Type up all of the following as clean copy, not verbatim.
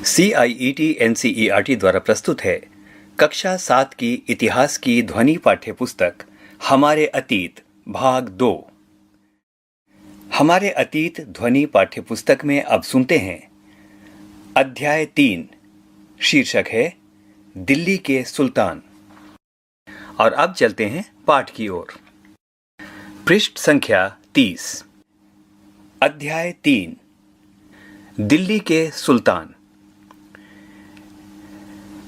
CIET NCERT द्वारा प्रस्तुत है कक्षा 7 की इतिहास की ध्वनि पाठ्य पुस्तक हमारे अतीत भाग 2। हमारे अतीत ध्वनि पाठ्य पुस्तक में अब सुनते हैं अध्याय 3। शीर्षक है दिल्ली के सुल्तान। और अब चलते हैं पाठ की ओर। पृष्ठ संख्या 30। अध्याय 3 दिल्ली के सुल्तान।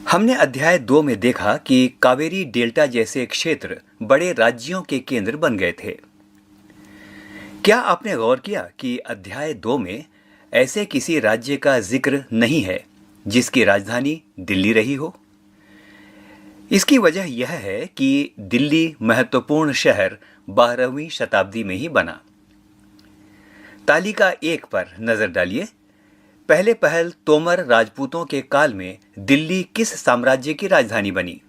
हमने अध्याय 2 में देखा कि कावेरी डेल्टा जैसे क्षेत्र बड़े राज्यों के केंद्र बन गए थे। क्या आपने गौर किया कि अध्याय 2 में ऐसे किसी राज्य का जिक्र नहीं है जिसकी राजधानी दिल्ली रही हो? इसकी वजह यह है कि दिल्ली महत्वपूर्ण शहर 12वीं शताब्दी में ही बना। तालिका 1 पर नजर डालिए। पहले पहल तोमर राजपूतों के काल में दिल्ली किस साम्राज्य की राजधानी बनी?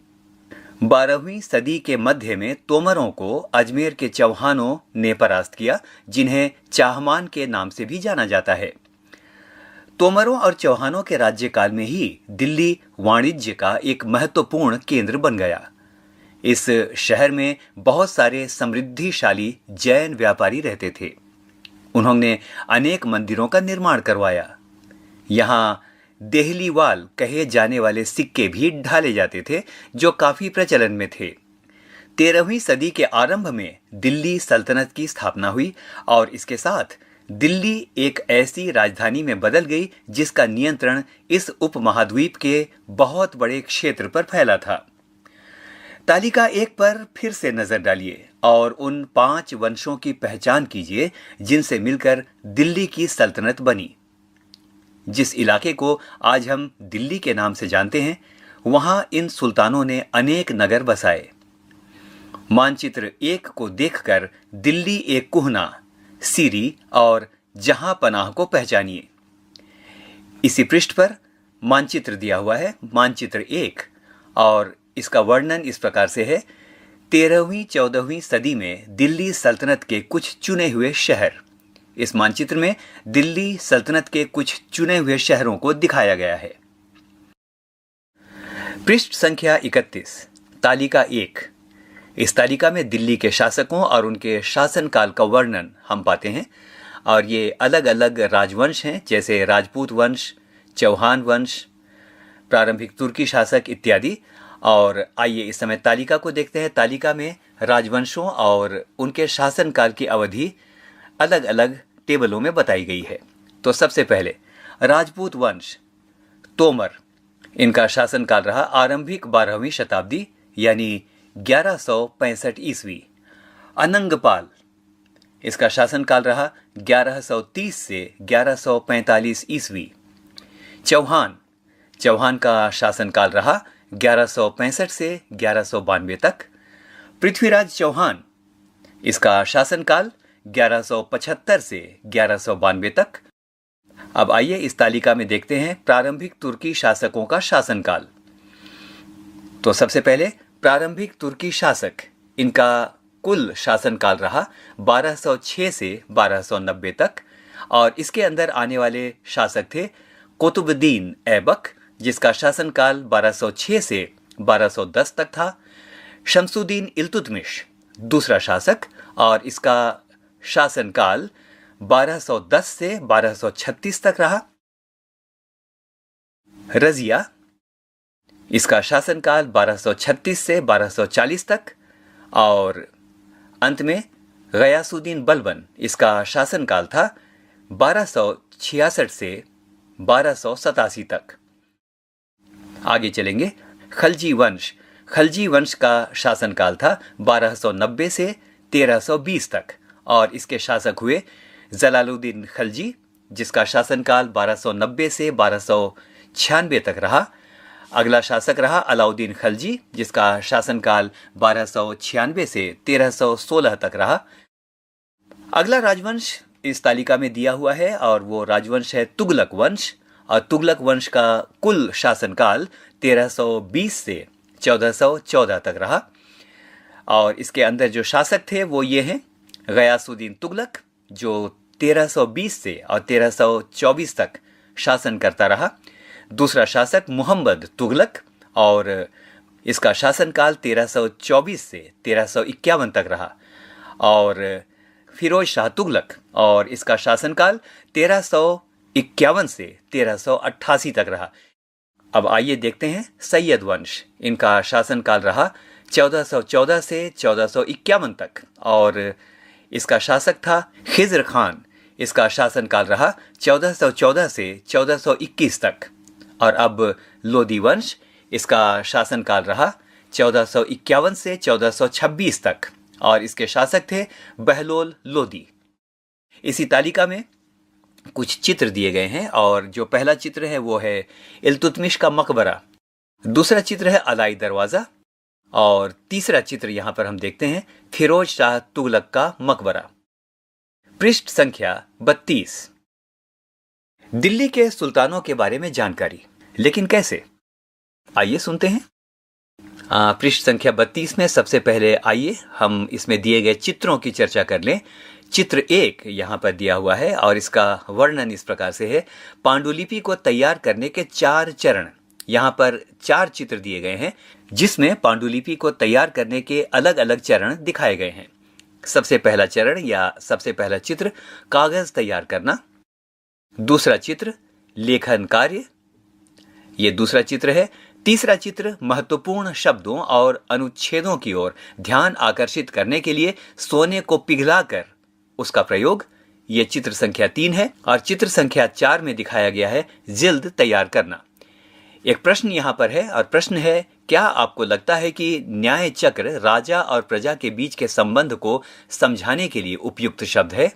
12वीं सदी के मध्य में तोमरों को अजमेर के चौहानों ने परास्त किया, जिन्हें चाहमान के नाम से भी जाना जाता है। तोमरों और चौहानों के राज्यकाल में ही दिल्ली वाणिज्य का एक महत्वपूर्ण केंद्र बन गया। इस शहर में बहुत सारे समृद्धिशाली जैन व्यापारी रहते थे। उन्होंने अनेक मंदिरों का निर्माण करवाया। यहाँ देहलीवाल कहे जाने वाले सिक्के भी ढाले जाते थे, जो काफी प्रचलन में थे। 13वीं सदी के आरंभ में दिल्ली सल्तनत की स्थापना हुई और इसके साथ दिल्ली एक ऐसी राजधानी में बदल गई जिसका नियंत्रण इस उपमहाद्वीप के बहुत बड़े क्षेत्र पर फैला था। तालिका 1 पर फिर से नजर डालिए और उन 5 वंशों की पहचान कीजिए जिनसे मिलकर दिल्ली की सल्तनत बनी। जिस इलाके को आज हम दिल्ली के नाम से जानते हैं, वहां इन सुल्तानों ने अनेक नगर बसाए। मानचित्र 1 को देखकर दिल्ली एक कुहना, सीरी और जहां पनाह को पहचानिए। इसी पृष्ठ पर मानचित्र दिया हुआ है, मानचित्र 1, और इसका वर्णन इस प्रकार से है। 13वीं-14वीं सदी में दिल्ली सल्तनत के कुछ चुने हुए शहर। इस मानचित्र में दिल्ली सल्तनत के कुछ चुने हुए शहरों को दिखाया गया है। पृष्ठ संख्या 31, तालिका 1। इस तालिका में दिल्ली के शासकों और उनके शासनकाल का वर्णन हम पाते हैं, और ये अलग अलग राजवंश हैं, जैसे राजपूत वंश, चौहान वंश, प्रारंभिक तुर्की शासक इत्यादि। और आइए इस समय तालिका को देखते हैं। तालिका में राजवंशों और उनके शासनकाल की अवधि अलग अलग टेबलों में बताई गई है। तो सबसे पहले राजपूत वंश, तोमर, इनका शासनकाल रहा आरंभिक 12वीं शताब्दी यानी 1165 ईस्वी। अनंगपाल, इसका शासनकाल रहा 1130 से 1145 ईस्वी। चौहान, चौहान का शासनकाल रहा 1165 से 1192 तक। पृथ्वीराज चौहान, इसका शासनकाल 1175 से 1192 तक। अब आइए इस तालिका में देखते हैं प्रारंभिक तुर्की शासकों का शासनकाल। तो सबसे पहले प्रारंभिक तुर्की शासक, इनका कुल शासनकाल रहा 1206 से 1290 तक, और इसके अंदर आने वाले शासक थे कुतुबुद्दीन ऐबक, जिसका शासनकाल 1206 से 1210 तक था। शमसुद्दीन इल्तुतमिश दूसरा शासक, और इसका शासनकाल 1210 से 1236 तक रहा। रजिया, इसका शासनकाल 1236 से 1240 तक। और अंत में गयासुद्दीन बलबन, इसका शासनकाल था 1266 से 1287 तक। आगे चलेंगे। खलजी वंश, खलजी वंश का शासनकाल था 1290 से 1320 तक, और इसके शासक हुए जलालुद्दीन खलजी, जिसका शासनकाल 1290 से 1296 तक रहा। अगला शासक रहा अलाउद्दीन खलजी, जिसका शासनकाल 1296 से 1316 तक रहा। अगला राजवंश इस तालिका में दिया हुआ है, और वो राजवंश है तुगलक वंश। और तुगलक वंश का कुल शासनकाल 1320 से 1414 तक रहा। और इसके अंदर जो शासक थे वो ये हैं: गयासुद्दीन तुगलक, जो 1320 से और 1324 तक शासन करता रहा। दूसरा शासक मोहम्मद तुगलक और इसका शासनकाल 1324 से 1351 तक रहा। और फिरोज शाह तुगलक और इसका शासनकाल 1351 से 1388 तक रहा। अब आइए देखते हैं सैयद वंश। इनका शासनकाल रहा 1414 से 1451 तक और इसका शासक था खिज्र खान। इसका शासनकाल रहा 1414 से 1421 तक। और अब लोदी वंश, इसका शासनकाल रहा 1451 से 1426 तक और इसके शासक थे बहलोल लोदी। इसी तालिका में कुछ चित्र दिए गए हैं और जो पहला चित्र है वो है इल्तुतमिश का मकबरा, दूसरा चित्र है अलाई दरवाज़ा और तीसरा चित्र यहाँ पर हम देखते हैं फिरोज शाह तुगलक का मकबरा। पृष्ठ संख्या 32। दिल्ली के सुल्तानों के बारे में जानकारी, लेकिन कैसे? आइए सुनते हैं। पृष्ठ संख्या 32 में सबसे पहले आइए हम इसमें दिए गए चित्रों की चर्चा कर लें। चित्र 1 यहाँ पर दिया हुआ है और इसका वर्णन इस प्रकार से है। पांडुलिपि को तैयार करने के 4 चरण। यहाँ पर 4 चित्र दिए गए हैं जिसमें पांडुलिपि को तैयार करने के अलग अलग चरण दिखाए गए हैं। सबसे पहला चरण या सबसे पहला चित्र कागज तैयार करना, दूसरा चित्र लेखन कार्य, ये दूसरा चित्र है। तीसरा चित्र महत्वपूर्ण शब्दों और अनुच्छेदों की ओर ध्यान आकर्षित करने के लिए सोने को पिघलाकर उसका प्रयोग, ये चित्र संख्या 3 है। और चित्र संख्या 4 में दिखाया गया है जिल्द तैयार करना। एक प्रश्न यहाँ पर है और प्रश्न है, क्या आपको लगता है कि न्याय चक्र राजा और प्रजा के बीच के संबंध को समझाने के लिए उपयुक्त शब्द है?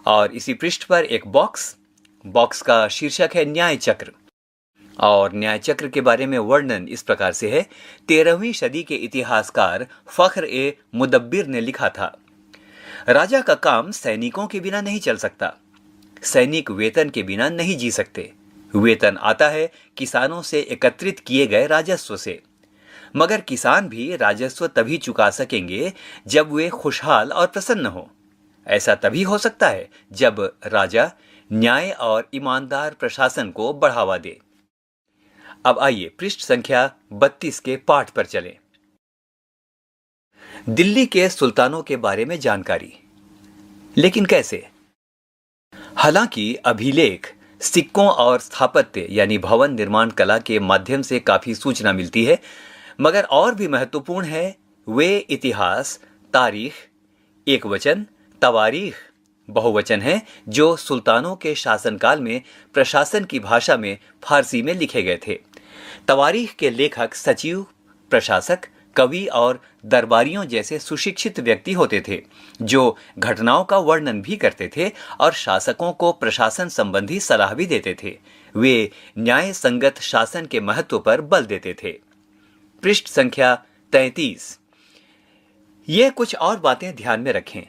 और इसी पृष्ठ पर एक बॉक्स का शीर्षक है न्याय चक्र और न्याय चक्र के बारे में वर्णन इस प्रकार से है। 13वीं सदी के इतिहासकार फख्र ए मुदब्बिर ने लिखा था, राजा का काम सैनिकों के बिना नहीं चल सकता। सैनिक वेतन के बिना नहीं जी सकते। वेतन आता है किसानों से एकत्रित किए गए राजस्व से, मगर किसान भी राजस्व तभी चुका सकेंगे जब वे खुशहाल और प्रसन्न हो। ऐसा तभी हो सकता है जब राजा न्याय और ईमानदार प्रशासन को बढ़ावा दे। अब आइए पृष्ठ संख्या 32 के पाठ पर चलें। दिल्ली के सुल्तानों के बारे में जानकारी, लेकिन कैसे? हालांकि अभिलेख, सिक्कों और स्थापत्य यानी भवन निर्माण कला के माध्यम से काफी सूचना मिलती है, मगर और भी महत्वपूर्ण है वे इतिहास, तारीख एक वचन, तवारीख बहुवचन है जो सुल्तानों के शासनकाल में प्रशासन की भाषा में फारसी में लिखे गए थे। तवारीख के लेखक सचिव, प्रशासक, कवि और दरबारियों जैसे सुशिक्षित व्यक्ति होते थे जो घटनाओं का वर्णन भी करते थे और शासकों को प्रशासन संबंधी सलाह भी देते थे। वे न्याय संगत शासन के महत्व पर बल देते थे। पृष्ठ संख्या 33। ये कुछ और बातें ध्यान में रखें।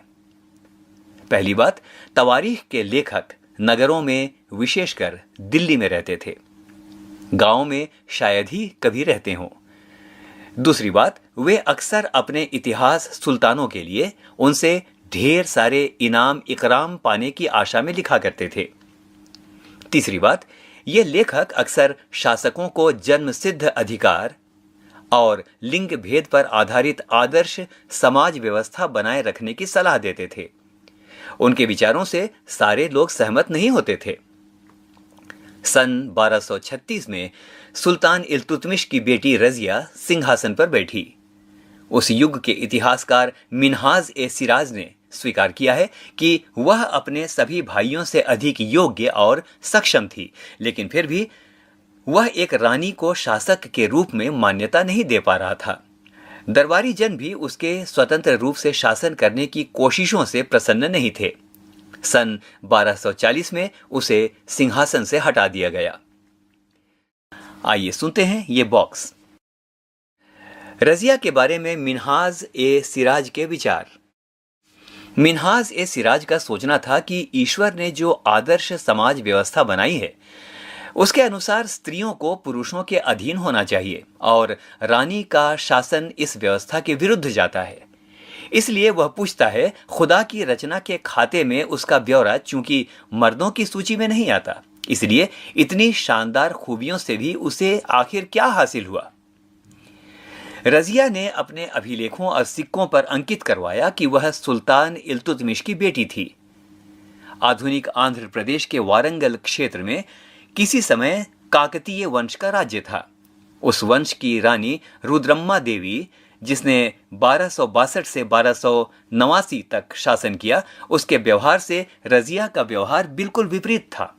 पहली बात, तवारीख के लेखक नगरों में विशेषकर दिल्ली में रहते थे, गांव में शायद ही कभी रहते हों। दूसरी बात, वे अक्सर अपने इतिहास सुल्तानों के लिए उनसे ढेर सारे इनाम इकराम पाने की आशा में लिखा करते थे। तीसरी बात, ये लेखक अक्सर शासकों को जन्मसिद्ध अधिकार और लिंग भेद पर आधारित आदर्श समाज व्यवस्था बनाए रखने की सलाह देते थे। उनके विचारों से सारे लोग सहमत नहीं होते थे। सन 1236 में सुल्तान इल्तुतमिश की बेटी रजिया सिंहासन पर बैठी। उस युग के इतिहासकार मिन्हाज ए सिराज ने स्वीकार किया है कि वह अपने सभी भाइयों से अधिक योग्य और सक्षम थी, लेकिन फिर भी वह एक रानी को शासक के रूप में मान्यता नहीं दे पा रहा था। दरबारी जन भी उसके स्वतंत्र रूप से शासन करने की कोशिशों से प्रसन्न नहीं थे। सन 1240 में उसे सिंहासन से हटा दिया गया। आइए सुनते हैं ये बॉक्स। रजिया के बारे में मिन्हाज ए सिराज के विचार। मिन्हाज ए सिराज का सोचना था कि ईश्वर ने जो आदर्श समाज व्यवस्था बनाई है उसके अनुसार स्त्रियों को पुरुषों के अधीन होना चाहिए और रानी का शासन इस व्यवस्था के विरुद्ध जाता है। इसलिए वह पूछता है, खुदा की रचना के खाते में उसका ब्यौरा चूंकि मर्दों की सूची में नहीं आता, इसलिए इतनी शानदार खूबियों से भी उसे आखिर क्या हासिल हुआ? रजिया ने अपने अभिलेखों और सिक्कों पर अंकित करवाया कि वह सुल्तान इल्तुतमिश की बेटी थी। आधुनिक आंध्र प्रदेश के वारंगल क्षेत्र में किसी समय काकतीय वंश का राज्य था। उस वंश की रानी रुद्रम्मा देवी, जिसने 1262 से 1289 तक शासन किया, उसके व्यवहार से रजिया का व्यवहार बिल्कुल विपरीत था।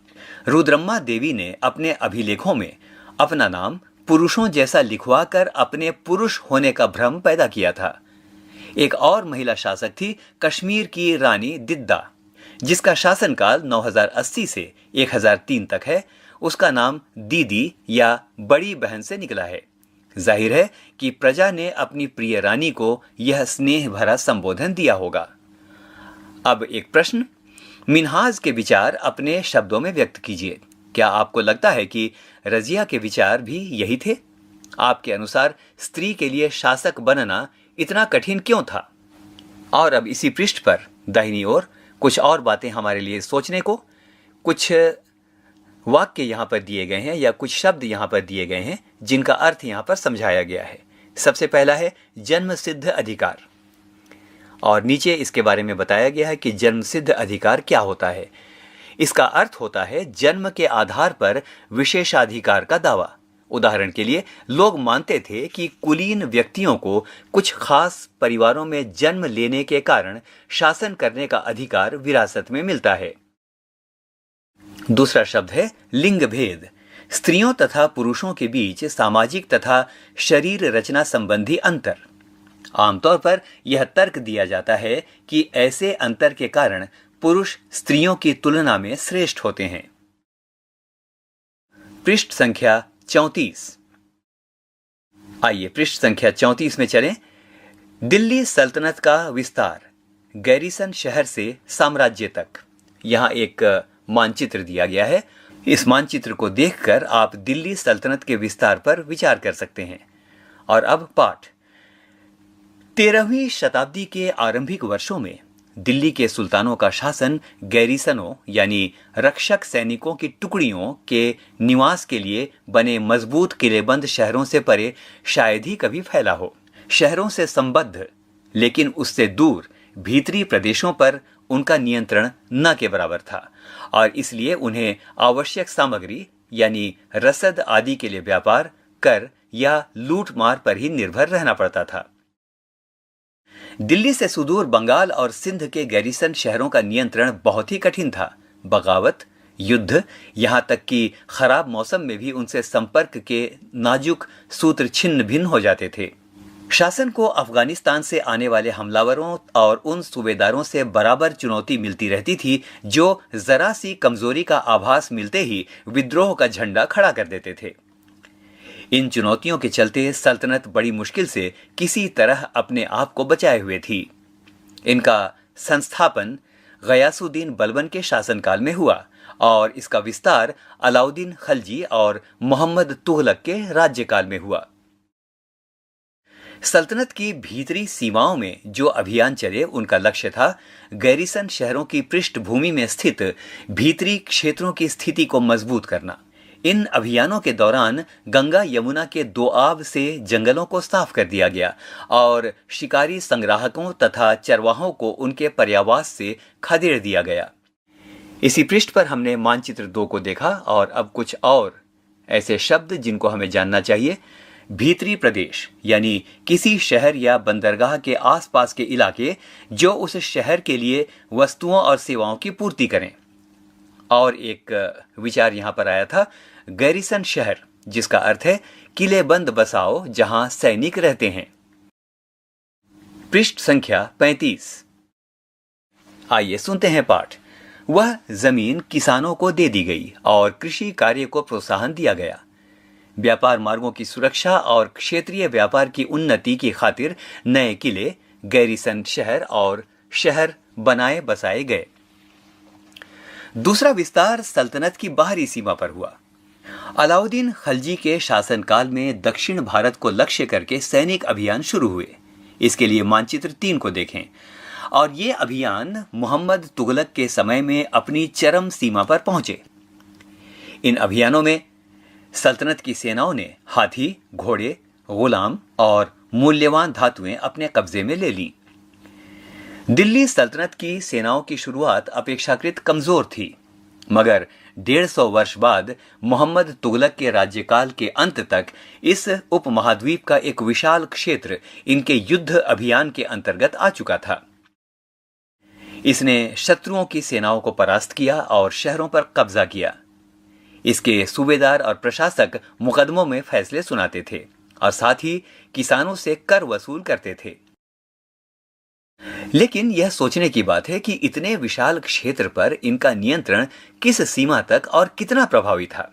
रुद्रम्मा देवी ने अपने अभिलेखों में अपना नाम पुरुषों जैसा लिखवाकर अपने पुरुष होने का भ्रम पैदा किया था। एक और महिला शासक थी कश्मीर की रानी दिद्दा, जिसका शासनकाल 9080 से 1003 तक है। उसका नाम दीदी या बड़ी बहन से निकला है। जाहिर है कि प्रजा ने अपनी प्रिय रानी को यह स्नेह भरा संबोधन दिया होगा। अब एक प्रश्न, मिन्हाज के विचार अपने शब्दों में व्यक्त कीजिए। क्या आपको लगता है कि रजिया के विचार भी यही थे? आपके अनुसार स्त्री के लिए शासक बनना इतना कठिन क्यों था? और अब इसी पृष्ठ पर दाहिनी ओर कुछ और बातें हमारे लिए सोचने को, कुछ वाक्य यहाँ पर दिए गए हैं या कुछ शब्द यहाँ पर दिए गए हैं जिनका अर्थ यहाँ पर समझाया गया है। सबसे पहला है जन्म सिद्ध अधिकार, और नीचे इसके बारे में बताया गया है कि जन्म सिद्ध अधिकार क्या होता है। इसका अर्थ होता है जन्म के आधार पर विशेषाधिकार का दावा। उदाहरण के लिए, लोग मानते थे कि कुलीन व्यक्तियों को कुछ खास परिवारों में जन्म लेने के कारण शासन करने का अधिकार विरासत में मिलता है। दूसरा शब्द है लिंग भेद। स्त्रियों तथा पुरुषों के बीच सामाजिक तथा शरीर रचना संबंधी अंतर। आमतौर पर यह तर्क दिया जाता है कि ऐसे अंतर के कारण पुरुष स्त्रियों की तुलना में श्रेष्ठ होते हैं। पृष्ठ संख्या 34। आइए पृष्ठ संख्या 34 में चलें। दिल्ली सल्तनत का विस्तार, गैरिसन शहर से साम्राज्य तक। यहां एक मानचित्र दिया गया है। इस मानचित्र को देखकर आप दिल्ली सल्तनत के विस्तार पर विचार कर सकते हैं। और अब पाठ। 13वीं शताब्दी के आरंभिक वर्षों में दिल्ली के सुल्तानों का शासन गैरिसनों यानी रक्षक सैनिकों की टुकड़ियों के निवास के लिए बने मजबूत किलेबंद शहरों से परे शायद ही कभी फैला हो। शहरों से संबद्ध लेकिन उससे दूर भीतरी प्रदेशों पर उनका नियंत्रण न के बराबर था, और इसलिए उन्हें आवश्यक सामग्री यानी रसद आदि के लिए व्यापार, कर या लूटमार पर ही निर्भर रहना पड़ता था। दिल्ली से सुदूर बंगाल और सिंध के गैरिसन शहरों का नियंत्रण बहुत ही कठिन था। बगावत, युद्ध, यहां तक कि खराब मौसम में भी उनसे संपर्क के नाजुक सूत्र छिन्न भिन्न हो जाते थे। शासन को अफगानिस्तान से आने वाले हमलावरों और उन सूबेदारों से बराबर चुनौती मिलती रहती थी जो जरा सी कमजोरी का आभास मिलते ही विद्रोह का झंडा खड़ा कर देते थे। इन चुनौतियों के चलते सल्तनत बड़ी मुश्किल से किसी तरह अपने आप को बचाए हुए थी। इनका संस्थापन गयासुद्दीन बलबन के शासनकाल में हुआ और इसका विस्तार अलाउद्दीन खलजी और मोहम्मद तुगलक के राज्यकाल में हुआ। सल्तनत की भीतरी सीमाओं में जो अभियान चले उनका लक्ष्य था गैरिसन शहरों की पृष्ठभूमि में स्थित भीतरी क्षेत्रों की स्थिति को मजबूत करना। इन अभियानों के दौरान गंगा यमुना के दोआब से जंगलों को साफ कर दिया गया और शिकारी संग्राहकों तथा चरवाहों को उनके पर्यावास से खदेड़ दिया गया। इसी पृष्ठ पर हमने मानचित्र 2 को देखा और अब कुछ और ऐसे शब्द जिनको हमें जानना चाहिए। भीतरी प्रदेश यानी किसी शहर या बंदरगाह के आसपास के इलाके जो उस शहर के लिए वस्तुओं और सेवाओं की पूर्ति करें। और एक विचार यहां पर आया था गैरिसन शहर, जिसका अर्थ है किलेबंद बसाओ जहां सैनिक रहते हैं। पृष्ठ संख्या 35। आइए सुनते हैं पाठ। वह जमीन किसानों को दे दी गई और कृषि कार्य को प्रोत्साहन दिया गया। व्यापार मार्गों की सुरक्षा और क्षेत्रीय व्यापार की उन्नति की खातिर नए किले, गैरिसन शहर और शहर बनाए बसाए गए। दूसरा विस्तार सल्तनत की बाहरी सीमा पर हुआ। अलाउद्दीन खलजी के शासनकाल में दक्षिण भारत को लक्ष्य करके सैनिक अभियान शुरू हुए। इसके लिए मानचित्र 3 को देखें। और ये अभियान मोहम्मद तुगलक के समय में अपनी चरम सीमा पर पहुंचे। इन अभियानों में सल्तनत की सेनाओं ने हाथी, घोड़े, गुलाम और मूल्यवान धातुएं अपने कब्जे में ले लीं। दिल्ली सल्तनत की सेनाओं की शुरुआत अपेक्षाकृत कमजोर थी, मगर 150 वर्ष बाद मोहम्मद तुगलक के राज्यकाल के अंत तक इस उपमहाद्वीप का एक विशाल क्षेत्र इनके युद्ध अभियान के अंतर्गत आ चुका था। इसने शत्रुओं की सेनाओं को परास्त किया और शहरों पर कब्जा किया। इसके सूबेदार और प्रशासक मुकदमों में फैसले सुनाते थे और साथ ही किसानों से कर वसूल करते थे। लेकिन यह सोचने की बात है कि इतने विशाल क्षेत्र पर इनका नियंत्रण किस सीमा तक और कितना प्रभावी था।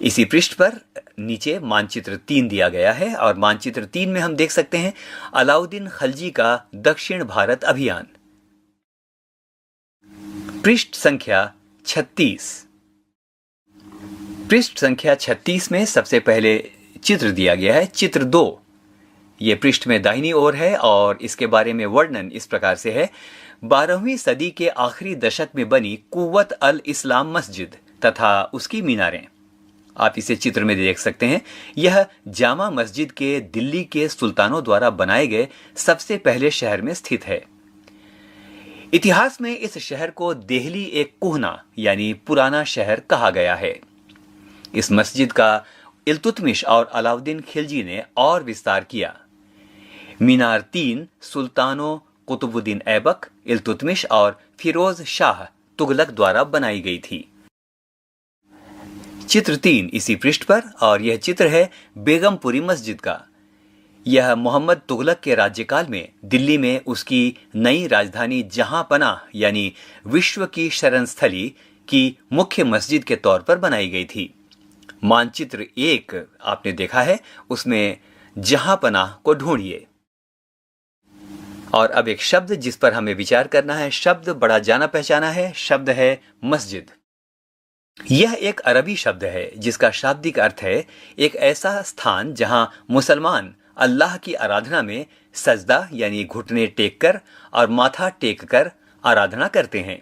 इसी पृष्ठ पर नीचे मानचित्र 3 दिया गया है और मानचित्र 3 में हम देख सकते हैं अलाउद्दीन खिलजी का दक्षिण भारत अभियान। पृष्ठ संख्या 36। पृष्ठ संख्या 36 में सबसे पहले चित्र दिया गया है, चित्र 2। ये पृष्ठ में दाहिनी ओर है और इसके बारे में वर्णन इस प्रकार से है। 12वीं सदी के आखिरी दशक में बनी कुव्वत अल इस्लाम मस्जिद तथा उसकी मीनारें, आप इसे चित्र में देख सकते हैं। यह जामा मस्जिद के दिल्ली के सुल्तानों द्वारा बनाए गए सबसे पहले शहर में स्थित है। इतिहास में इस शहर को देहली एक कुहना यानी पुराना शहर कहा गया है। इस मस्जिद का इल्तुतमिश और अलाउद्दीन खिलजी ने और विस्तार किया। मीनार 3 सुल्तानों कुतुबुद्दीन ऐबक, इल्तुतमिश और फिरोज शाह तुगलक द्वारा बनाई गई थी। चित्र 3 इसी पृष्ठ पर, और यह चित्र है बेगमपुरी मस्जिद का। यह मोहम्मद तुगलक के राज्यकाल में दिल्ली में उसकी नई राजधानी जहांपनाह यानी विश्व की शरण स्थली की मुख्य मस्जिद के तौर पर बनाई गई थी। मानचित्र 1 आपने देखा है, उसमें जहांपनाह को ढूंढिए। और अब एक शब्द जिस पर हमें विचार करना है, शब्द बड़ा जाना पहचाना है, शब्द है मस्जिद। यह एक अरबी शब्द है जिसका शाब्दिक अर्थ है एक ऐसा स्थान जहां मुसलमान अल्लाह की आराधना में सजदा यानी घुटने टेक कर और माथा टेक कर आराधना करते हैं।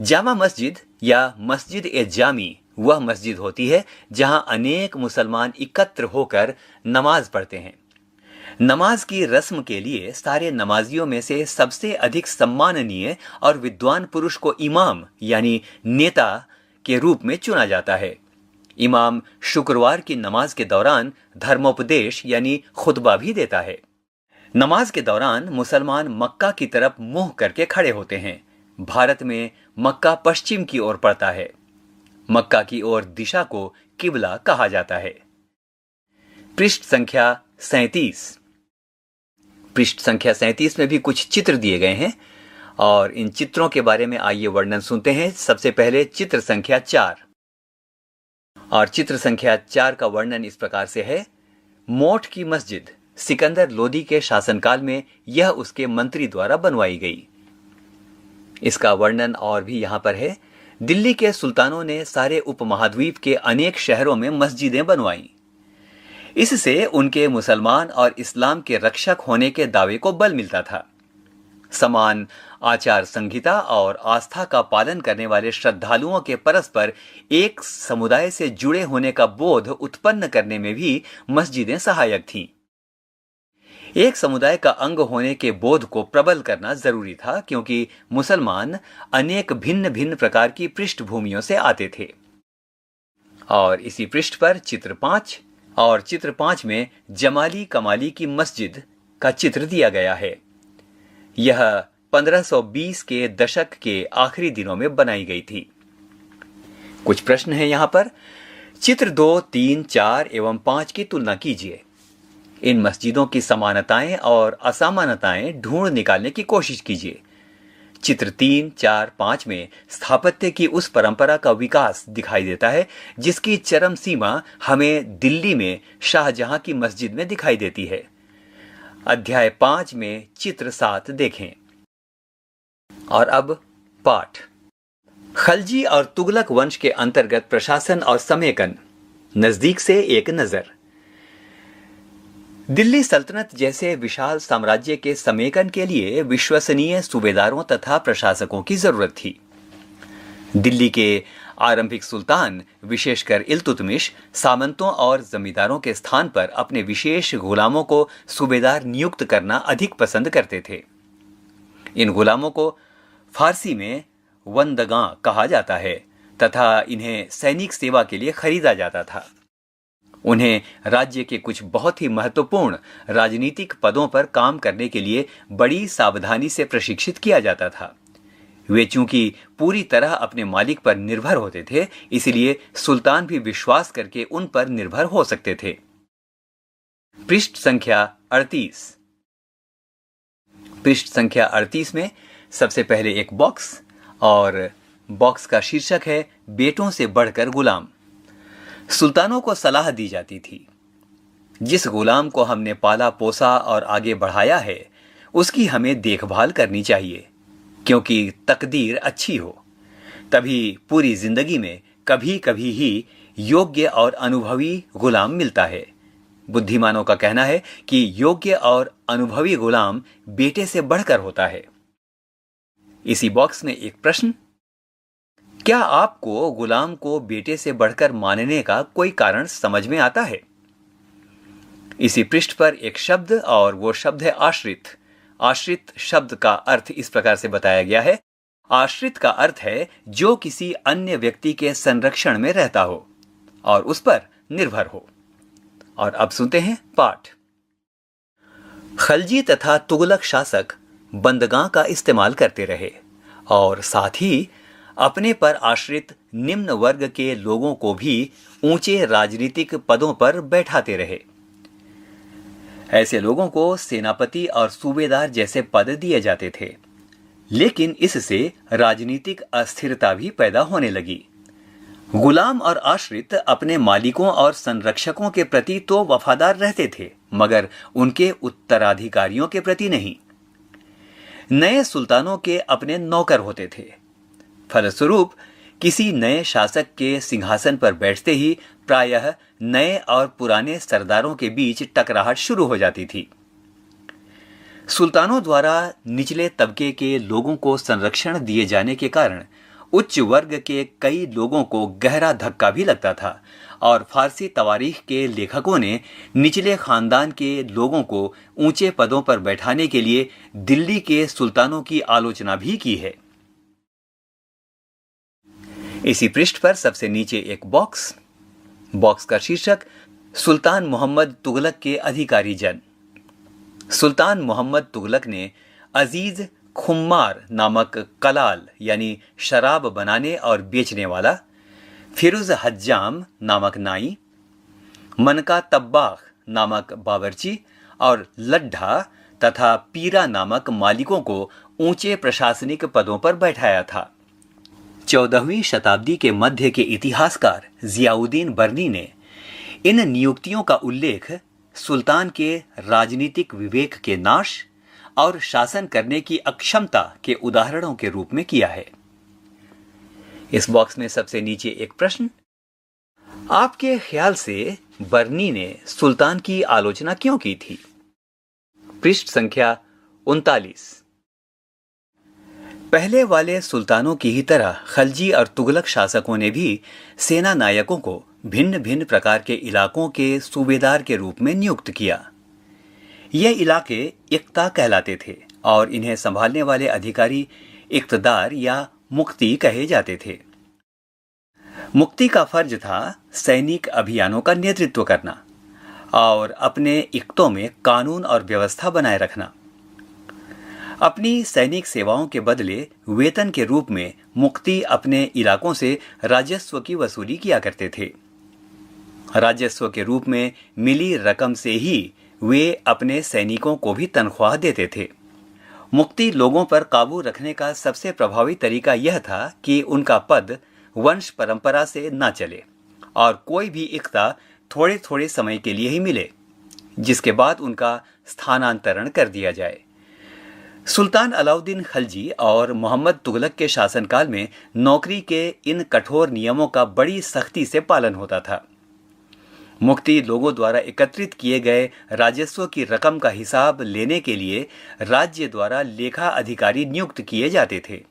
जामा मस्जिद या मस्जिद ए जामी वह मस्जिद होती है जहां अनेक मुसलमान एकत्र होकर नमाज पढ़ते हैं। नमाज की रस्म के लिए सारे नमाजियों में से सबसे अधिक सम्माननीय और विद्वान पुरुष को इमाम यानी नेता के रूप में चुना जाता है। इमाम शुक्रवार की नमाज के दौरान धर्मोपदेश यानी खुतबा भी देता है। नमाज के दौरान मुसलमान मक्का की तरफ मुंह करके खड़े होते हैं। भारत में मक्का पश्चिम की ओर पड़ता है। मक्का की ओर दिशा को किबला कहा जाता है। पृष्ठ संख्या 37। पृष्ठ संख्या 37 में भी कुछ चित्र दिए गए हैं और इन चित्रों के बारे में आइए वर्णन सुनते हैं। सबसे पहले चित्र संख्या 4, और चित्र संख्या 4 का वर्णन इस प्रकार से है। मोठ की मस्जिद सिकंदर लोदी के शासनकाल में यह उसके मंत्री द्वारा बनवाई गई। इसका वर्णन और भी यहां पर है। दिल्ली के सुल्तानों ने सारे उपमहाद्वीप के अनेक शहरों में मस्जिदें बनवाई। इससे उनके मुसलमान और इस्लाम के रक्षक होने के दावे को बल मिलता था। समान आचार संहिता और आस्था का पालन करने वाले श्रद्धालुओं के परस्पर एक समुदाय से जुड़े होने का बोध उत्पन्न करने में भी मस्जिदें सहायक थीं। एक समुदाय का अंग होने के बोध को प्रबल करना जरूरी था, क्योंकि मुसलमान अनेक भिन्न भिन्न प्रकार की पृष्ठभूमियों से आते थे। और इसी पृष्ठ पर चित्र 5, और चित्र 5 में जमाली कमाली की मस्जिद का चित्र दिया गया है। यह 1520 के दशक के आखिरी दिनों में बनाई गई थी। कुछ प्रश्न हैं यहां पर। चित्र 2, 3, 4 एवं 5 की तुलना कीजिए। इन मस्जिदों की समानताएं और असमानताएं ढूंढ निकालने की कोशिश कीजिए। चित्र 3, 4, 5 में स्थापत्य की उस परंपरा का विकास दिखाई देता है जिसकी चरम सीमा हमें दिल्ली में शाहजहां की मस्जिद में दिखाई देती है। अध्याय 5 में चित्र 7 देखें। और अब पाठ। खलजी और तुगलक वंश के अंतर्गत प्रशासन और समेकन, नजदीक से एक नजर। दिल्ली सल्तनत जैसे विशाल साम्राज्य के समेकन के लिए विश्वसनीय सूबेदारों तथा प्रशासकों की जरूरत थी। दिल्ली के आरंभिक सुल्तान, विशेषकर इल्तुतमिश, सामंतों और जमींदारों के स्थान पर अपने विशेष गुलामों को सूबेदार नियुक्त करना अधिक पसंद करते थे। इन गुलामों को फारसी में वंदगां कहा जाता है तथा इन्हें सैनिक सेवा के लिए खरीदा जाता था। उन्हें राज्य के कुछ बहुत ही महत्वपूर्ण राजनीतिक पदों पर काम करने के लिए बड़ी सावधानी से प्रशिक्षित किया जाता था। वे चूंकि पूरी तरह अपने मालिक पर निर्भर होते थे, इसलिए सुल्तान भी विश्वास करके उन पर निर्भर हो सकते थे। पृष्ठ संख्या 38। पृष्ठ संख्या 38 में सबसे पहले एक बॉक्स, और बॉक्स का शीर्षक है बेटों से बढ़कर गुलाम। सुल्तानों को सलाह दी जाती थी, जिस गुलाम को हमने पाला पोसा और आगे बढ़ाया है, उसकी हमें देखभाल करनी चाहिए, क्योंकि तकदीर अच्छी हो तभी पूरी जिंदगी में कभी कभी ही योग्य और अनुभवी गुलाम मिलता है। बुद्धिमानों का कहना है कि योग्य और अनुभवी गुलाम बेटे से बढ़कर होता है। इसी बॉक्स में एक प्रश्न, क्या आपको गुलाम को बेटे से बढ़कर मानने का कोई कारण समझ में आता है? इसी पृष्ठ पर एक शब्द, और वो शब्द है आश्रित। आश्रित शब्द का अर्थ इस प्रकार से बताया गया है, आश्रित का अर्थ है जो किसी अन्य व्यक्ति के संरक्षण में रहता हो और उस पर निर्भर हो। और अब सुनते हैं पाठ। खलजी तथा तुगलक शासक बंदगां का इस्तेमाल करते रहे और साथ ही अपने पर आश्रित निम्न वर्ग के लोगों को भी ऊंचे राजनीतिक पदों पर बैठाते रहे। ऐसे लोगों को सेनापति और सूबेदार जैसे पद दिए जाते थे, लेकिन इससे राजनीतिक अस्थिरता भी पैदा होने लगी। गुलाम और आश्रित अपने मालिकों और संरक्षकों के प्रति तो वफादार रहते थे, मगर उनके उत्तराधिकारियों के प्रति नहीं। नए सुल्तानों के अपने नौकर होते थे। फलस्वरूप किसी नए शासक के सिंहासन पर बैठते ही प्रायः नए और पुराने सरदारों के बीच टकराहट शुरू हो जाती थी। सुल्तानों द्वारा निचले तबके के लोगों को संरक्षण दिए जाने के कारण उच्च वर्ग के कई लोगों को गहरा धक्का भी लगता था, और फारसी तवारीख के लेखकों ने निचले खानदान के लोगों को ऊंचे पदों पर बैठाने के लिए दिल्ली के सुल्तानों की आलोचना भी की है। इसी पृष्ठ पर सबसे नीचे एक बॉक्स, बॉक्स का शीर्षक सुल्तान मोहम्मद तुगलक के अधिकारी जन। सुल्तान मोहम्मद तुगलक ने अजीज खुम्मार नामक कलाल यानी शराब बनाने और बेचने वाला, फिरोज हज्जाम नामक नाई, मनका तब्बाख नामक बावर्ची और लड्ढा तथा पीरा नामक मालिकों को ऊंचे प्रशासनिक पदों पर बैठाया था। 14वीं शताब्दी के मध्य के इतिहासकार जियाउद्दीन बर्नी ने इन नियुक्तियों का उल्लेख सुल्तान के राजनीतिक विवेक के नाश और शासन करने की अक्षमता के उदाहरणों के रूप में किया है। इस बॉक्स में सबसे नीचे एक प्रश्न, आपके ख्याल से बर्नी ने सुल्तान की आलोचना क्यों की थी? पृष्ठ संख्या 39। पहले वाले सुल्तानों की ही तरह खलजी और तुगलक शासकों ने भी सेना नायकों को भिन्न भिन्न प्रकार के इलाकों के सूबेदार के रूप में नियुक्त किया। ये इलाके इक्ता कहलाते थे और इन्हें संभालने वाले अधिकारी इक्तदार या मुक्ति कहे जाते थे। मुक्ति का फर्ज था सैनिक अभियानों का नेतृत्व करना और अपने इक्तों में कानून और व्यवस्था बनाए रखना। अपनी सैनिक सेवाओं के बदले वेतन के रूप में मुक्ति अपने इलाकों से राजस्व की वसूली किया करते थे। राजस्व के रूप में मिली रकम से ही वे अपने सैनिकों को भी तनख्वाह देते थे। मुक्ति लोगों पर काबू रखने का सबसे प्रभावी तरीका यह था कि उनका पद वंश परंपरा से न चले और कोई भी इक्ता थोड़े थोड़े समय के लिए ही मिले, जिसके बाद उनका स्थानांतरण कर दिया जाए। सुल्तान अलाउद्दीन खलजी और मोहम्मद तुगलक के शासनकाल में नौकरी के इन कठोर नियमों का बड़ी सख्ती से पालन होता था। मुक्ति लोगों द्वारा एकत्रित किए गए राजस्व की रकम का हिसाब लेने के लिए राज्य द्वारा लेखा अधिकारी नियुक्त किए जाते थे।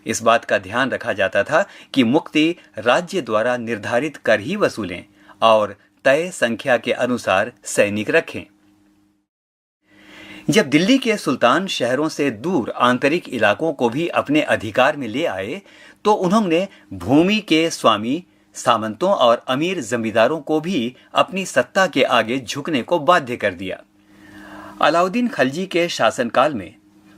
इस बात का ध्यान रखा जाता था कि मुक्ति राज्य द्वारा निर्धारित कर ही वसूलें और तय संख्या के अनुसार सैनिक रखें। जब दिल्ली के सुल्तान शहरों से दूर आंतरिक इलाकों को भी अपने अधिकार में ले आए तो उन्होंने भूमि के स्वामी, सामंतों और अमीर जमींदारों को भी अपनी सत्ता के आगे झुकने को बाध्य कर दिया। अलाउद्दीन खलजी के शासनकाल में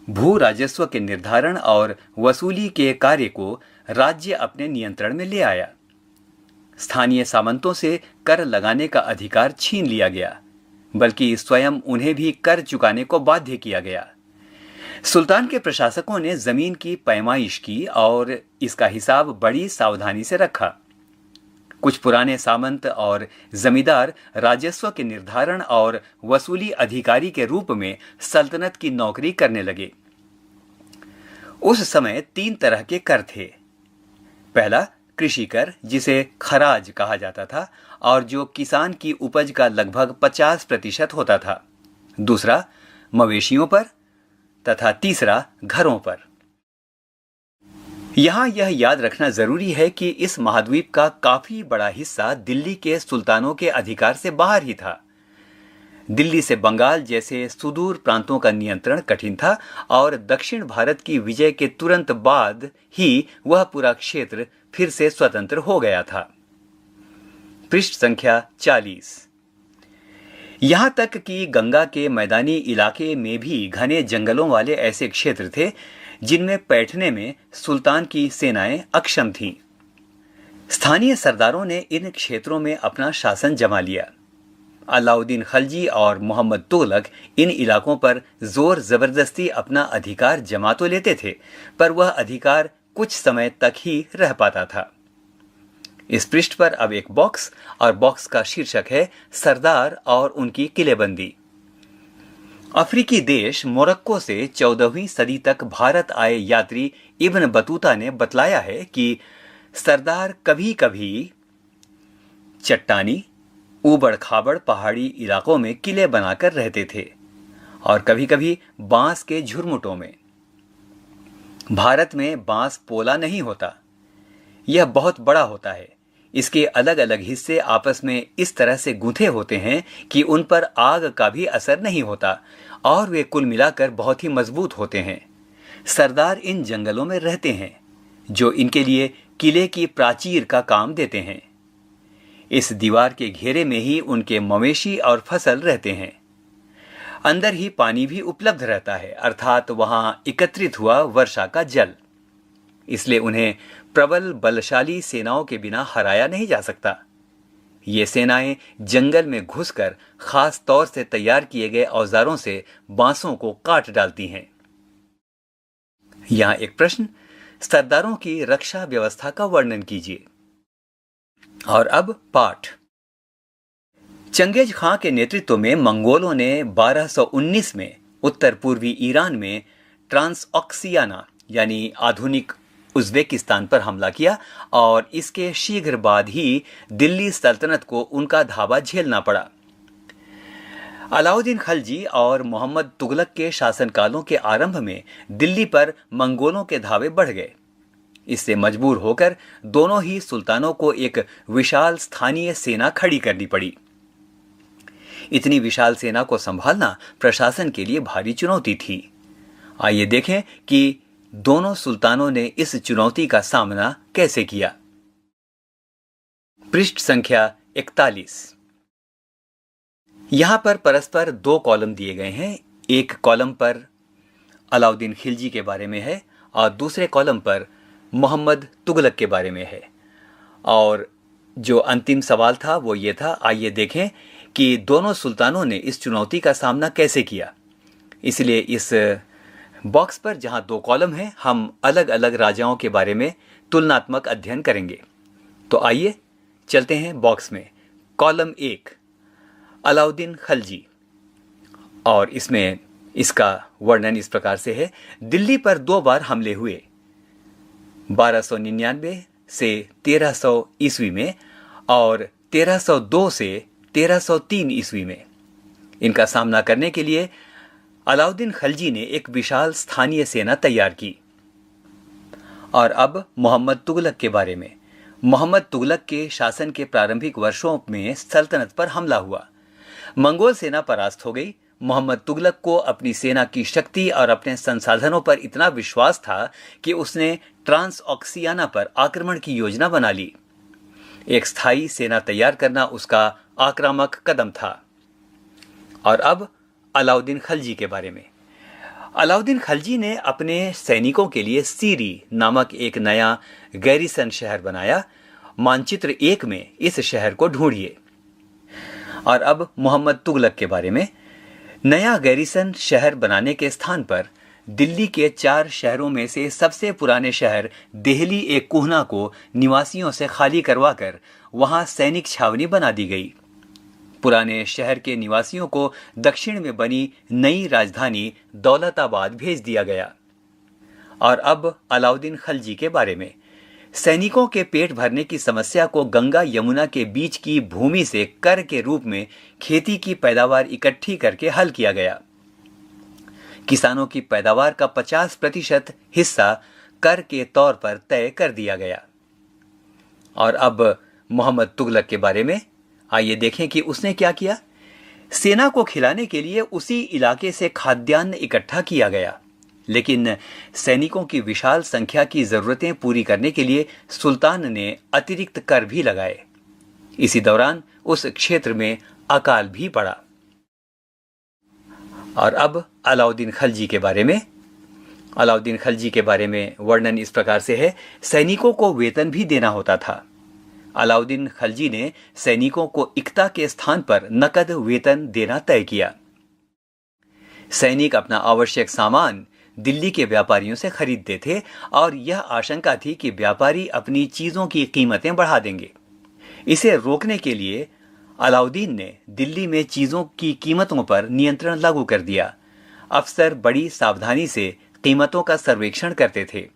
भू राजस्व के निर्धारण और वसूली के कार्य को राज्य अपने नियंत्रण में ले आया। स्थानीय सामंतों से कर लगाने का अधिकार छीन लिया गया, बल्कि स्वयं उन्हें भी कर चुकाने को बाध्य किया गया। सुल्तान के प्रशासकों ने जमीन की पैमाइश की और इसका हिसाब बड़ी सावधानी से रखा। कुछ पुराने सामंत और जमींदार राजस्व के निर्धारण और वसूली अधिकारी के रूप में सल्तनत की नौकरी करने लगे। उस समय 3 तरह के कर थे। पहला कृषि कर, जिसे खराज कहा जाता था और जो किसान की उपज का लगभग 50% होता था। दूसरा मवेशियों पर तथा तीसरा घरों पर। यहां यह याद रखना जरूरी है कि इस महाद्वीप का काफी बड़ा हिस्सा दिल्ली के सुल्तानों के अधिकार से बाहर ही था। दिल्ली से बंगाल जैसे सुदूर प्रांतों का नियंत्रण कठिन था और दक्षिण भारत की विजय के तुरंत बाद ही वह पूरा क्षेत्र फिर से स्वतंत्र हो गया था। पृष्ठ संख्या 40। यहां तक कि गंगा के मैदानी इलाके में भी घने जंगलों वाले ऐसे क्षेत्र थे जिनमें बैठने में सुल्तान की सेनाएं अक्षम थीं। स्थानीय सरदारों ने इन क्षेत्रों में अपना शासन जमा लिया। अलाउद्दीन खलजी और मोहम्मद तुगलक इन इलाकों पर जोर जबरदस्ती अपना अधिकार जमा तो लेते थे, पर वह अधिकार कुछ समय तक ही रह पाता था। इस पृष्ठ पर अब एक बॉक्स और बॉक्स का शीर्षक है सरदार और उनकी किलेबंदी। अफ्रीकी देश मोरक्को से 14वीं सदी तक भारत आए यात्री इब्न बतूता ने बतलाया है कि सरदार कभी कभी चट्टानी ऊबड़ खाबड़ पहाड़ी इलाकों में किले बनाकर रहते थे और कभी कभी बांस के झुरमुटों में। भारत में बांस पोला नहीं होता, यह बहुत बड़ा होता है। इसके अलग अलग हिस्से आपस में इस तरह से गूंथे होते हैं कि उन पर आग का भी असर नहीं होता और वे कुल मिलाकर बहुत ही मजबूत होते हैं। सरदार इन जंगलों में रहते हैं जो इनके लिए किले की प्राचीर का काम देते हैं। इस दीवार के घेरे में ही उनके मवेशी और फसल रहते हैं। अंदर ही पानी भी उपलब्ध रहता है, अर्थात वहां एकत्रित हुआ वर्षा का जल। इसलिए उन्हें प्रबल बलशाली सेनाओं के बिना हराया नहीं जा सकता। ये सेनाएं जंगल में घुसकर खास तौर से तैयार किए गए औजारों से बांसों को काट डालती हैं। यहां एक प्रश्न, सरदारों की रक्षा व्यवस्था का वर्णन कीजिए। और अब पाठ। चंगेज खां के नेतृत्व में मंगोलों ने 1219 में उत्तर पूर्वी ईरान में ट्रांसऑक्सियाना यानी आधुनिक उज़्बेकिस्तान पर हमला किया और इसके शीघ्र बाद ही दिल्ली सल्तनत को उनका धावा झेलना पड़ा। अलाउद्दीन खलजी और मोहम्मद तुगलक के शासनकालों के आरंभ में दिल्ली पर मंगोलों के धावे बढ़ गए। इससे मजबूर होकर दोनों ही सुल्तानों को एक विशाल स्थानीय सेना खड़ी करनी पड़ी। इतनी विशाल सेना को संभालना प्रशासन के लिए भारी चुनौती थी। आइए देखें कि दोनों सुल्तानों ने इस चुनौती का सामना कैसे किया। पृष्ठ संख्या 41। यहां पर परस्पर 2 कॉलम दिए गए हैं। एक कॉलम पर अलाउद्दीन खिलजी के बारे में है और दूसरे कॉलम पर मोहम्मद तुगलक के बारे में है। और जो अंतिम सवाल था वो ये था, आइए देखें कि दोनों सुल्तानों ने इस चुनौती का सामना कैसे किया। इसलिए इस बॉक्स पर जहां 2 कॉलम हैं, हम अलग अलग राजाओं के बारे में तुलनात्मक अध्ययन करेंगे। तो आइए चलते हैं बॉक्स में। कॉलम 1 अलाउद्दीन खलजी, और इसमें इसका वर्णन इस प्रकार से है। दिल्ली पर 2 बार हमले हुए, 1299 से 1300 ईस्वी में और 1302 से 1303 ईस्वी में। इनका सामना करने के लिए अलाउद्दीन खलजी ने एक विशाल स्थानीय सेना तैयार की और अब मोहम्मद तुगलक के बारे में। मोहम्मद तुगलक के शासन के प्रारंभिक वर्षों में सल्तनत पर हमला हुआ। मंगोल सेना परास्त हो गई। मोहम्मद तुगलक को अपनी सेना की शक्ति और अपने संसाधनों पर इतना विश्वास था कि उसने ट्रांस ऑक्सियाना पर आक्रमण की योजना बना ली। एक स्थायी सेना तैयार करना उसका आक्रामक कदम था। और अब अलाउद्दीन खलजी के बारे में। अलाउद्दीन खलजी ने अपने सैनिकों के लिए सीरी नामक एक नया गैरिसन शहर बनाया। मानचित्र 1 में इस शहर को ढूंढिए। और अब मोहम्मद तुगलक के बारे में। नया गैरिसन शहर बनाने के स्थान पर दिल्ली के 4 शहरों में से सबसे पुराने शहर देहली एक कोहना को निवासियों से खाली करवाकर वहां सैनिक छावनी बना दी गई। पुराने शहर के निवासियों को दक्षिण में बनी नई राजधानी दौलताबाद भेज दिया गया। और अब अलाउद्दीन खलजी के बारे में। सैनिकों के पेट भरने की समस्या को गंगा यमुना के बीच की भूमि से कर के रूप में खेती की पैदावार इकट्ठी करके हल किया गया। किसानों की पैदावार का 50% हिस्सा कर के तौर पर तय कर दिया गया। और अब मोहम्मद तुगलक के बारे में। आइए देखें कि उसने क्या किया। सेना को खिलाने के लिए उसी इलाके से खाद्यान्न इकट्ठा किया गया, लेकिन सैनिकों की विशाल संख्या की जरूरतें पूरी करने के लिए सुल्तान ने अतिरिक्त कर भी लगाए। इसी दौरान उस क्षेत्र में अकाल भी पड़ा। और अब अलाउद्दीन खलजी के बारे में। अलाउद्दीन खलजी के बारे में वर्णन इस प्रकार से है। सैनिकों को वेतन भी देना होता था। अलाउद्दीन खलजी ने सैनिकों को इक्ता के स्थान पर नकद वेतन देना तय किया। सैनिक अपना आवश्यक सामान दिल्ली के व्यापारियों से खरीदते थे और यह आशंका थी कि व्यापारी अपनी चीजों की कीमतें बढ़ा देंगे। इसे रोकने के लिए अलाउद्दीन ने दिल्ली में चीजों की कीमतों पर नियंत्रण लागू कर दिया। अफसर बड़ी सावधानी से कीमतों का सर्वेक्षण करते थे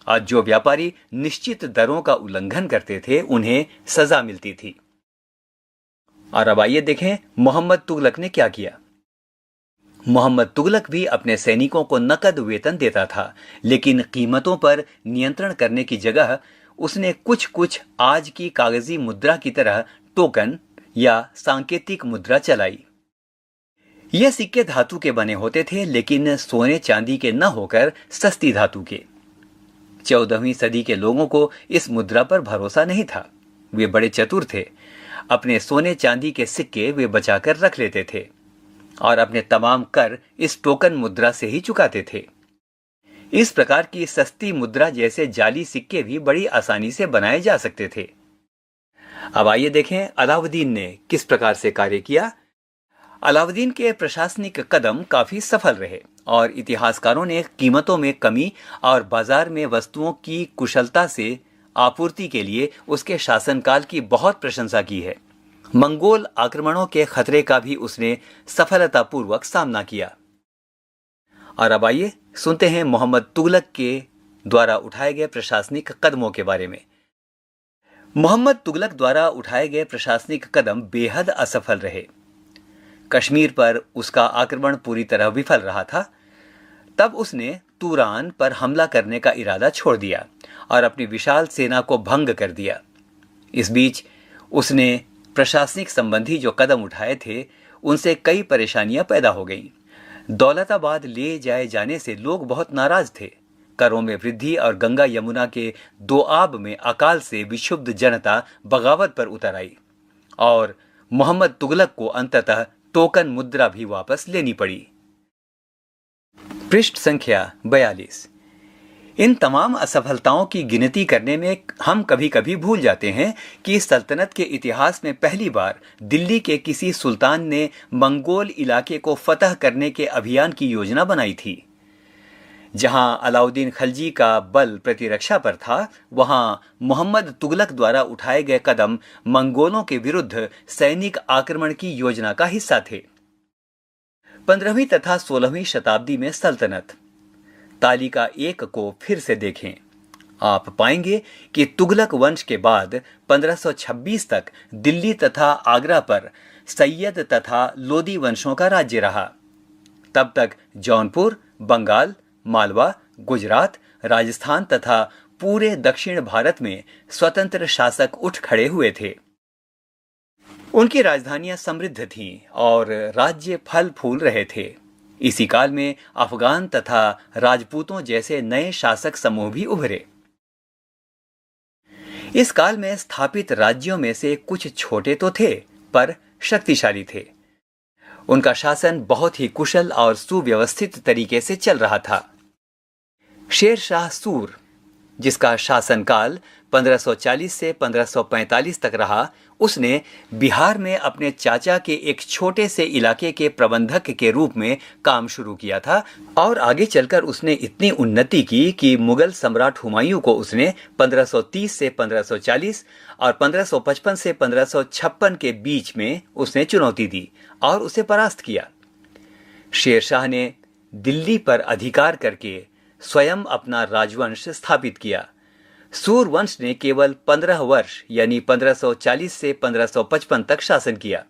और जो व्यापारी निश्चित दरों का उल्लंघन करते थे उन्हें सजा मिलती थी। और अब आइए देखें मोहम्मद तुगलक ने क्या किया। मोहम्मद तुगलक भी अपने सैनिकों को नकद वेतन देता था, लेकिन कीमतों पर नियंत्रण करने की जगह उसने कुछ कुछ आज की कागजी मुद्रा की तरह टोकन या सांकेतिक मुद्रा चलाई। ये सिक्के धातु के बने होते थे, लेकिन सोने चांदी के न होकर सस्ती धातु के। 14वीं सदी के लोगों को इस मुद्रा पर भरोसा नहीं था। वे बड़े चतुर थे। अपने सोने चांदी के सिक्के वे बचाकर रख लेते थे और अपने तमाम कर इस टोकन मुद्रा से ही चुकाते थे। इस प्रकार की सस्ती मुद्रा जैसे जाली सिक्के भी बड़ी आसानी से बनाए जा सकते थे। अब आइए देखें अलाउद्दीन ने किस प्रकार से कार्य किया। अलाउद्दीन के प्रशासनिक कदम काफी सफल रहे और इतिहासकारों ने कीमतों में कमी और बाजार में वस्तुओं की कुशलता से आपूर्ति के लिए उसके शासनकाल की बहुत प्रशंसा की है। मंगोल आक्रमणों के खतरे का भी उसने सफलतापूर्वक सामना किया। और अब आइए सुनते हैं मोहम्मद तुगलक के द्वारा उठाए गए प्रशासनिक कदमों के बारे में। मोहम्मद तुगलक द्वारा उठाए गए प्रशासनिक कदम बेहद असफल रहे। कश्मीर पर उसका आक्रमण पूरी तरह विफल रहा था। तब उसने तुरान पर हमला करने का इरादा छोड़ दिया और अपनी विशाल सेना को भंग कर दिया। इस बीच उसने प्रशासनिक संबंधी जो कदम उठाए थे उनसे कई परेशानियां पैदा हो गईं। दौलताबाद ले जाए जाने से लोग बहुत नाराज थे। करों में वृद्धि और गंगा यमुना के दोआब में अकाल से विक्षुब्ध जनता बगावत पर उतर आई और मोहम्मद तुगलक को अंततः टोकन मुद्रा भी वापस लेनी पड़ी। पृष्ठ संख्या 42। इन तमाम असफलताओं की गिनती करने में हम कभी कभी भूल जाते हैं कि सल्तनत के इतिहास में पहली बार दिल्ली के किसी सुल्तान ने मंगोल इलाके को फतह करने के अभियान की योजना बनाई थी। जहां अलाउद्दीन खलजी का बल प्रतिरक्षा पर था, वहां मोहम्मद तुगलक द्वारा उठाए गए कदम मंगोलों के विरुद्ध सैनिक आक्रमण की योजना का हिस्सा थे। 15वीं तथा 16वीं शताब्दी में सल्तनत। तालिका 1 को फिर से देखें। आप पाएंगे कि तुगलक वंश के बाद 1526 तक दिल्ली तथा आगरा पर सैयद तथा लोदी वंशों का राज्य रहा। तब तक जौनपुर, बंगाल, मालवा, गुजरात, राजस्थान तथा पूरे दक्षिण भारत में स्वतंत्र शासक उठ खड़े हुए थे। उनकी राजधानियां समृद्ध थीं और राज्य फल फूल रहे थे। इसी काल में अफगान तथा राजपूतों जैसे नए शासक समूह भी उभरे। इस काल में स्थापित राज्यों में से कुछ छोटे तो थे पर शक्तिशाली थे। उनका शासन बहुत ही कुशल और सुव्यवस्थित तरीके से चल रहा था। शेर शाह सूर, जिसका शासनकाल 1540 से 1545 तक रहा, उसने बिहार में अपने चाचा के एक छोटे से इलाके के प्रबंधक के रूप में काम शुरू किया था और आगे चलकर उसने इतनी उन्नति की कि मुगल सम्राट हुमायूं को उसने 1530 से 1540 और 1555 से 1556 के बीच में उसने चुनौती दी और उसे परास्त किया। शेरशाह ने दिल्ली पर अधिकार करके स्वयं अपना राजवंश स्थापित किया। सूरवंश ने केवल 15 वर्ष यानी 1540 से 1555 तक शासन किया,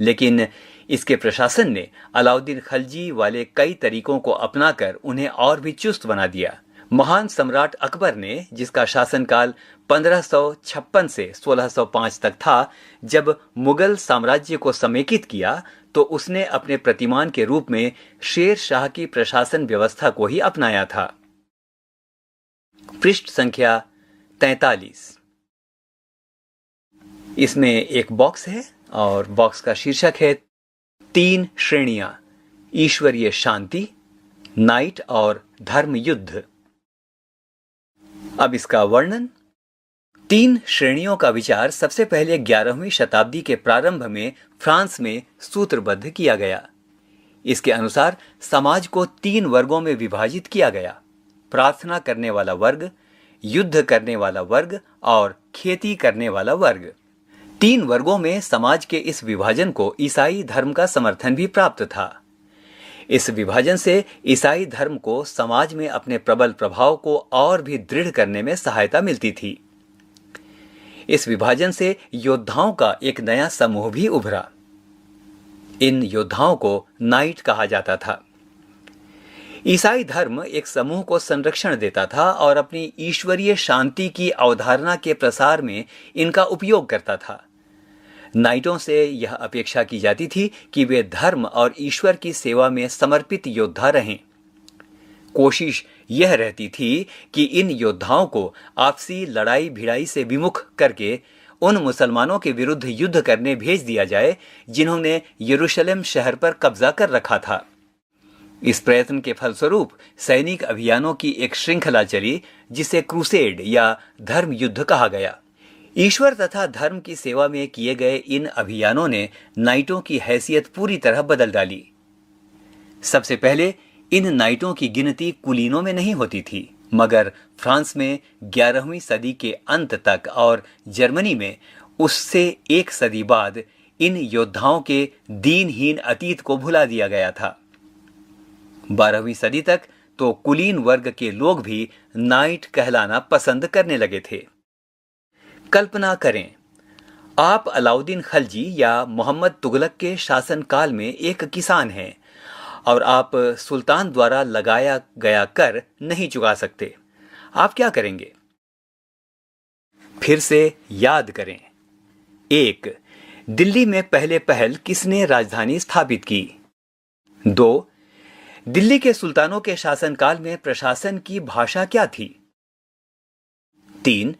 लेकिन इसके प्रशासन ने अलाउद्दीन खलजी वाले कई तरीकों को अपनाकर उन्हें और भी चुस्त बना दिया। महान सम्राट अकबर ने, जिसका शासनकाल 1556 से 1605 तक था, जब मुगल साम्राज्य को समेकित किया तो उसने अपने प्रतिमान के रूप में शेर शाह की प्रशासन व्यवस्था को ही अपनाया था। पृष्ठ संख्या 43। इसमें एक बॉक्स है और बॉक्स का शीर्षक है 3 श्रेणियां, ईश्वरीय शांति, नाइट और धर्म युद्ध। अब इसका वर्णन। 3 श्रेणियों का विचार सबसे पहले 11वीं शताब्दी के प्रारंभ में फ्रांस में सूत्रबद्ध किया गया। इसके अनुसार समाज को 3 वर्गों में विभाजित किया गया: प्रार्थना करने वाला वर्ग, युद्ध करने वाला वर्ग और खेती करने वाला वर्ग। 3 वर्गों में समाज के इस विभाजन को ईसाई धर्म का समर्थन भी प्राप्त था। इस विभाजन से ईसाई धर्म को समाज में अपने प्रबल प्रभाव को और भी दृढ़ करने में सहायता मिलती थी। इस विभाजन से योद्धाओं का एक नया समूह भी उभरा। इन योद्धाओं को नाइट कहा जाता था। ईसाई धर्म एक समूह को संरक्षण देता था और अपनी ईश्वरीय शांति की अवधारणा के प्रसार में इनका उपयोग करता था। नाइटों से यह अपेक्षा की जाती थी कि वे धर्म और ईश्वर की सेवा में समर्पित योद्धा रहें। कोशिश यह रहती थी कि इन योद्धाओं को आपसी लड़ाई भिड़ाई से विमुख करके उन मुसलमानों के विरुद्ध युद्ध करने भेज दिया जाए जिन्होंने यरूशलेम शहर पर कब्जा कर रखा था। इस प्रयत्न के फलस्वरूप सैनिक अभियानों की एक श्रृंखला चली, जिसे क्रूसेड या धर्म युद्ध कहा गया। ईश्वर तथा धर्म की सेवा में किए गए इन अभियानों ने नाइटों की हैसियत पूरी तरह बदल डाली। सबसे पहले इन नाइटों की गिनती कुलीनों में नहीं होती थी, मगर फ्रांस में 11वीं सदी के अंत तक और जर्मनी में उससे 1 सदी बाद इन योद्धाओं के दीनहीन अतीत को भुला दिया गया था। 12वीं सदी तक तो कुलीन वर्ग के लोग भी नाइट कहलाना पसंद करने लगे थे। कल्पना करें, आप अलाउद्दीन खलजी या मोहम्मद तुगलक के शासनकाल में एक किसान हैं और आप सुल्तान द्वारा लगाया गया कर नहीं चुका सकते। आप क्या करेंगे? फिर से याद करें। 1. दिल्ली में पहले पहल किसने राजधानी स्थापित की? 2. दिल्ली के सुल्तानों के शासनकाल में प्रशासन की भाषा क्या थी? 3.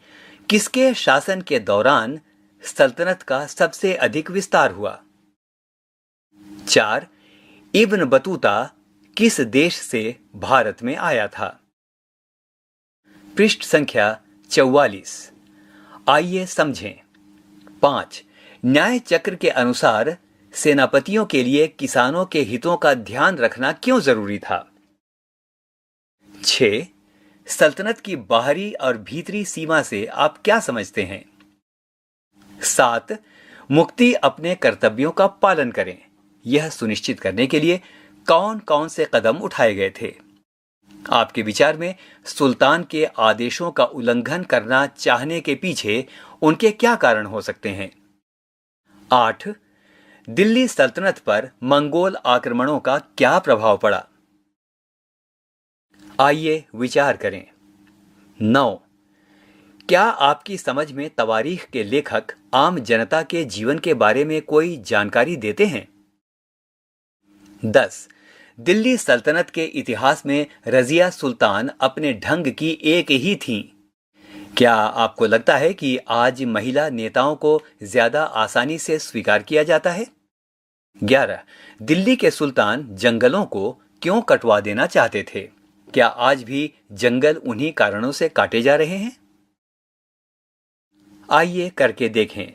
किसके शासन के दौरान सल्तनत का सबसे अधिक विस्तार हुआ? 4. इब्न बतूता किस देश से भारत में आया था? पृष्ठ संख्या 44। आइए समझें। 5. न्याय चक्र के अनुसार सेनापतियों के लिए किसानों के हितों का ध्यान रखना क्यों जरूरी था? 6. सल्तनत की बाहरी और भीतरी सीमा से आप क्या समझते हैं? 7. मुक्ति अपने कर्तव्यों का पालन करें, यह सुनिश्चित करने के लिए कौन कौन से कदम उठाए गए थे? आपके विचार में सुल्तान के आदेशों का उल्लंघन करना चाहने के पीछे उनके क्या कारण हो सकते हैं? 8. दिल्ली सल्तनत पर मंगोल आक्रमणों का क्या प्रभाव पड़ा? आइए विचार करें। 9. क्या आपकी समझ में तवारीख के लेखक आम जनता के जीवन के बारे में कोई जानकारी देते हैं? 10. दिल्ली सल्तनत के इतिहास में रजिया सुल्तान अपने ढंग की एक ही थीं। क्या आपको लगता है कि आज महिला नेताओं को ज्यादा आसानी से स्वीकार किया जाता है? 11. दिल्ली के सुल्तान जंगलों को क्यों कटवा देना चाहते थे? क्या आज भी जंगल उन्हीं कारणों से काटे जा रहे हैं? आइए करके देखें।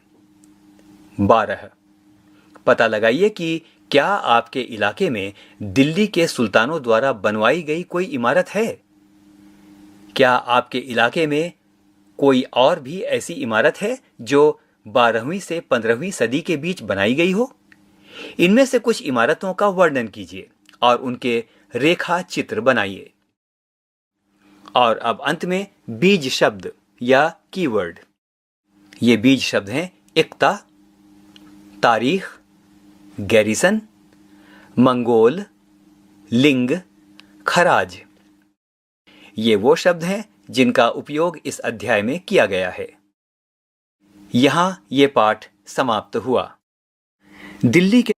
12. पता लगाइए कि क्या आपके इलाके में दिल्ली के सुल्तानों द्वारा बनवाई गई कोई इमारत है? क्या आपके इलाके में कोई और भी ऐसी इमारत है जो 12वीं से 15वीं सदी के बीच बनाई गई हो? इनमें से कुछ इमारतों का वर्णन कीजिए और उनके रेखा चित्र बनाइए। और अब अंत में बीज शब्द या कीवर्ड। ये बीज शब्द हैं इक्ता, तारीख, गैरिसन, मंगोल, लिंग, खराज। ये वो शब्द हैं जिनका उपयोग इस अध्याय में किया गया है। यहाँ ये पाठ समाप्त हुआ। दिल्ली के